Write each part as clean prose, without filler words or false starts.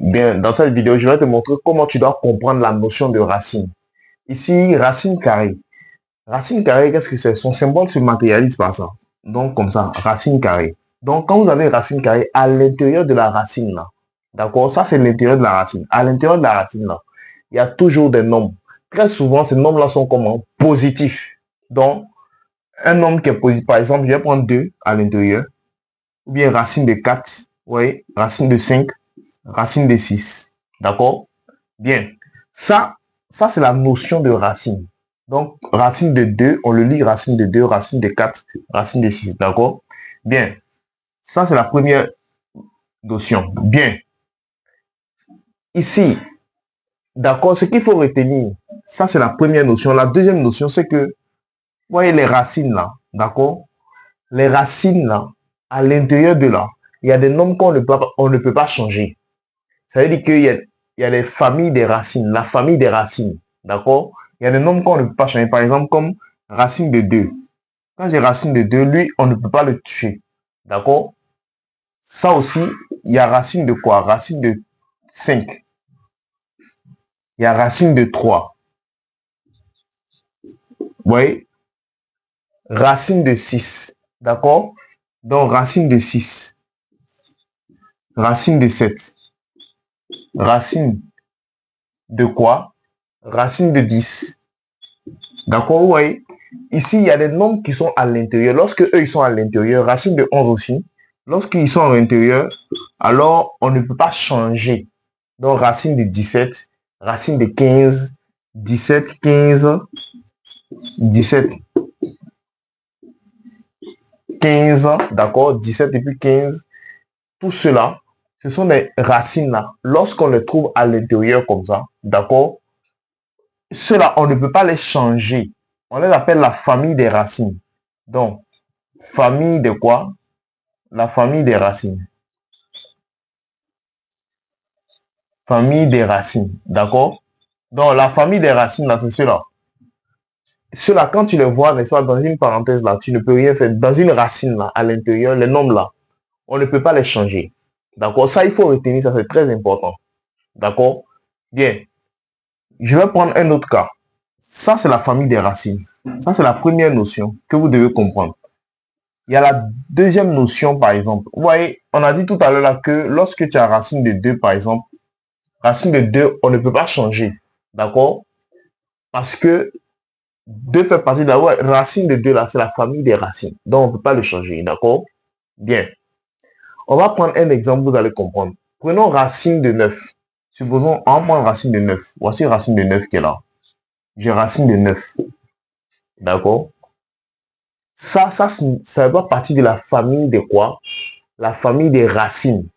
Bien, dans cette vidéo, je vais te montrer comment tu dois comprendre la notion de racine. Ici, racine carrée. Racine carrée, qu'est-ce que c'est? Son symbole se matérialise par ça. Donc, comme ça, racine carrée. Donc, quand vous avez racine carrée, à l'intérieur de la racine, là, d'accord? Ça, c'est l'intérieur de la racine. À l'intérieur de la racine, là, il y a toujours des nombres. Très souvent, ces nombres-là sont comment? Positifs. Donc, un nombre qui est positif, par exemple, je vais prendre 2 à l'intérieur, ou bien racine de 4, oui, racine de 5, racine de 6. D'accord? Bien. Ça c'est la notion de racine. Donc, racine de 2, on le lit racine de 2, racine de 4, racine de 6. D'accord? Bien. Ça, c'est la première notion. Bien. Ici, d'accord, ce qu'il faut retenir, ça, c'est la première notion. La deuxième notion, c'est que, vous voyez les racines là, d'accord? Les racines là, à l'intérieur de là, il y a des nombres on ne peut pas changer. Ça veut dire qu'il y a les familles des racines, la famille des racines. D'accord? Il y a des nombres qu'on ne peut pas changer. Par exemple, comme racine de 2. Quand j'ai racine de 2, lui, on ne peut pas le toucher. D'accord? Ça aussi, il y a racine de quoi? Racine de 5. Il y a racine de 3. Vous voyez? Racine de 6. D'accord? Donc, racine de 6. Racine de 7. Racine de quoi? Racine de 10. D'accord? Vous voyez? Ici, il y a des nombres qui sont à l'intérieur. Lorsque eux, ils sont à l'intérieur, racine de 11 aussi, lorsqu'ils sont à l'intérieur, alors on ne peut pas changer. Donc, racine de 17, racine de 15, 17, 15, 17, 15, d'accord, 17 et puis 15. Tout cela, ce sont des racines-là. Lorsqu'on les trouve à l'intérieur comme ça, d'accord, ceux-là, on ne peut pas les changer. On les appelle la famille des racines. Donc, famille de quoi? La famille des racines. Famille des racines. D'accord? Donc, la famille des racines, là, c'est ceux-là. Ceux-là, quand tu les vois, n'est-ce pas, dans une parenthèse, là, tu ne peux rien faire. Dans une racine, là, à l'intérieur, les nombres, là, on ne peut pas les changer. D'accord? Ça, il faut retenir, ça, c'est très important. D'accord? Bien. Je vais prendre un autre cas. Ça, c'est la famille des racines. Ça, c'est la première notion que vous devez comprendre. Il y a la deuxième notion, par exemple. Vous voyez, on a dit tout à l'heure là que lorsque tu as racine de 2, par exemple, racine de 2, on ne peut pas changer. D'accord? Parce que 2 fait partie de la racine de 2 là, c'est la famille des racines. Donc, on ne peut pas le changer. D'accord? Bien. On va prendre un exemple, vous allez comprendre. Prenons racine de 9. Supposons, on prend racine de 9. Voici racine de 9 qui est là. J'ai racine de 9. D'accord? Ça doit partir de la famille de quoi? La famille des racines.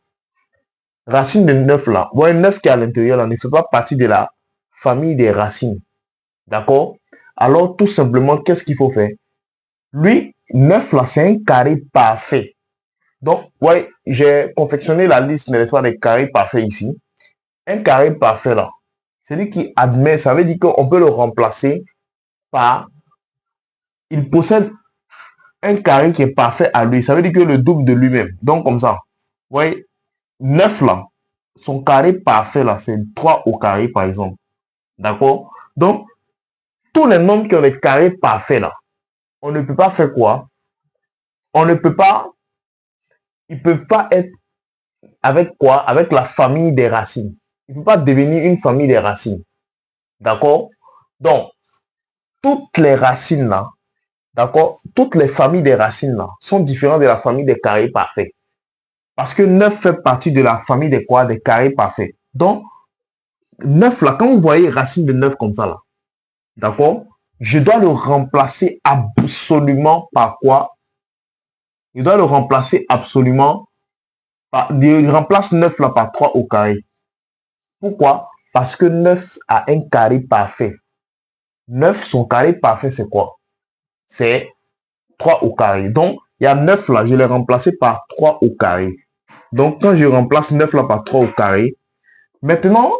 Racine de 9 là. Vous voyez, 9 qui est à l'intérieur là ne fait pas partie de la famille des racines. D'accord? Alors, tout simplement, qu'est-ce qu'il faut faire? Lui, 9 là, c'est un carré parfait. Donc, ouais, j'ai confectionné la liste, n'est-ce pas, des carrés parfaits ici. Un carré parfait là, celui qui admet, ça veut dire qu'on peut le remplacer par, il possède un carré qui est parfait à lui. Ça veut dire que le double de lui-même. Donc, comme ça, vous voyez, 9 là, son carré parfait là, c'est 3 au carré, par exemple. D'accord? Donc, tous les nombres qui ont des carrés parfaits là, on ne peut pas faire quoi? On ne peut pas, ils ne peuvent pas être avec quoi? Avec la famille des racines. Il ne peut pas devenir une famille des racines. D'accord? Donc, toutes les racines là, d'accord? Toutes les familles des racines là sont différentes de la famille des carrés parfaits. Parce que 9 fait partie de la famille des quoi? Des carrés parfaits. Donc, 9 là, quand vous voyez racine de 9 comme ça là, d'accord? Je dois le remplacer absolument par quoi? Je dois le remplacer absolument par, je remplace 9 là par 3 au carré. Pourquoi? Parce que 9 a un carré parfait. 9, son carré parfait, c'est quoi? C'est 3 au carré. Donc, il y a 9 là, je l'ai remplacé par 3 au carré. Donc, quand je remplace 9 là par 3 au carré, maintenant,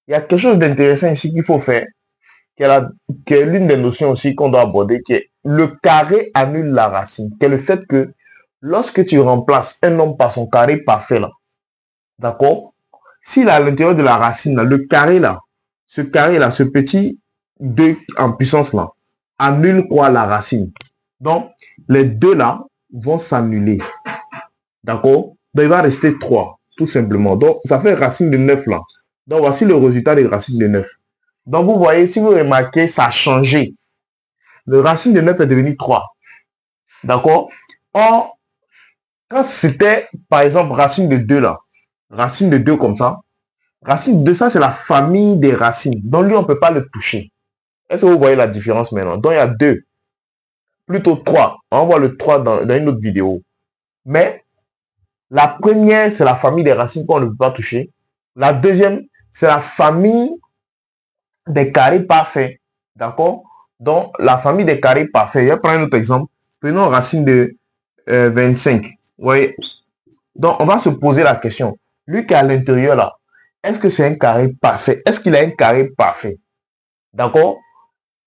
il y a quelque chose d'intéressant ici qu'il faut faire, qui est l'une des notions aussi qu'on doit aborder, qui est le carré annule la racine, qui est le fait que lorsque tu remplaces un nombre par son carré parfait là, d'accord? s'il est à l'intérieur de la racine, là, le carré là, ce petit 2 en puissance là, annule quoi la racine. Donc, les deux là vont s'annuler. D'accord? Donc, il va rester 3, tout simplement. Donc, ça fait racine de 9 là. Donc, voici le résultat des racines de 9. Donc, vous voyez, si vous remarquez, ça a changé. Le racine de 9 est devenu 3. D'accord? Or, quand c'était, par exemple, racine de 2 là, racine de 2 comme ça, racine de ça, c'est la famille des racines. Donc, lui, on ne peut pas le toucher. Est-ce que vous voyez la différence maintenant? Donc, il y a 2, plutôt 3. On voit le 3 dans une autre vidéo. Mais, la première, c'est la famille des racines qu'on ne peut pas toucher. La deuxième, c'est la famille des carrés parfaits. D'accord? Donc, la famille des carrés parfaits. Je vais prendre un autre exemple. Prenons racine de 25. Vous voyez? Donc, on va se poser la question. Lui qui est à l'intérieur là, est-ce que c'est un carré parfait? Est-ce qu'il a un carré parfait? D'accord?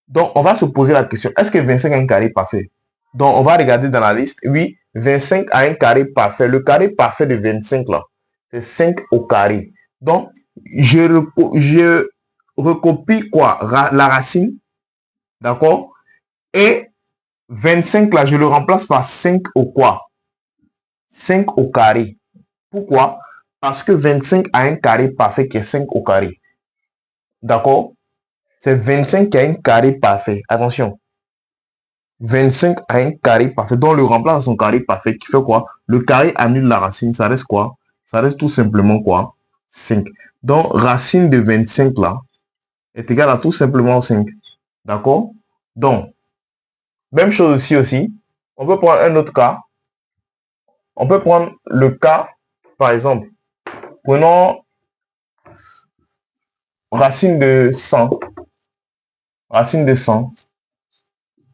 Donc, on va se poser la question. Est-ce que 25 a un carré parfait? Donc, on va regarder dans la liste. Oui, 25 a un carré parfait. Le carré parfait de 25 là, c'est 5 au carré. Donc, je recopie quoi? La racine. D'accord? Et 25 là, je le remplace par 5 au quoi? 5 au carré. Pourquoi? Parce que 25 a un carré parfait qui est 5 au carré. D'accord? C'est 25 qui a un carré parfait. Attention. 25 a un carré parfait. Donc, le remplace à son carré parfait qui fait quoi? Le carré annule la racine. Ça reste quoi? Ça reste tout simplement quoi? 5. Donc, racine de 25 là est égale à tout simplement 5. D'accord? Donc, même chose aussi. On peut prendre un autre cas. On peut prendre le cas, par exemple, prenons racine de 100. Racine de 100.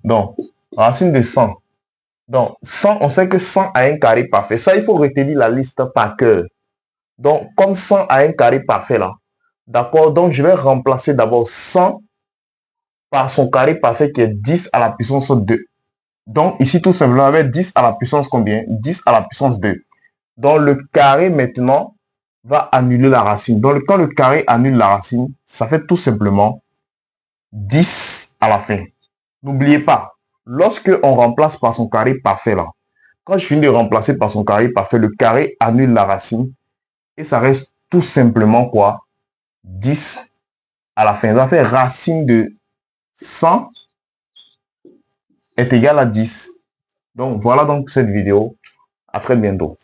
Donc, racine de 100. Donc, 100, on sait que 100 a un carré parfait. Ça, il faut retenir la liste par cœur. Donc, comme 100 a un carré parfait là. D'accord? Donc, je vais remplacer d'abord 100 par son carré parfait qui est 10 à la puissance 2. Donc, ici, tout simplement, avec 10 à la puissance combien? 10 à la puissance 2. Donc, le carré maintenant va annuler la racine. Donc, quand le carré annule la racine, ça fait tout simplement 10 à la fin. N'oubliez pas, lorsque on remplace par son carré parfait là, quand je finis de remplacer par son carré parfait, le carré annule la racine et ça reste tout simplement quoi? 10 à la fin. Ça fait racine de 100 est égal à 10. Donc voilà donc cette vidéo. À très bientôt.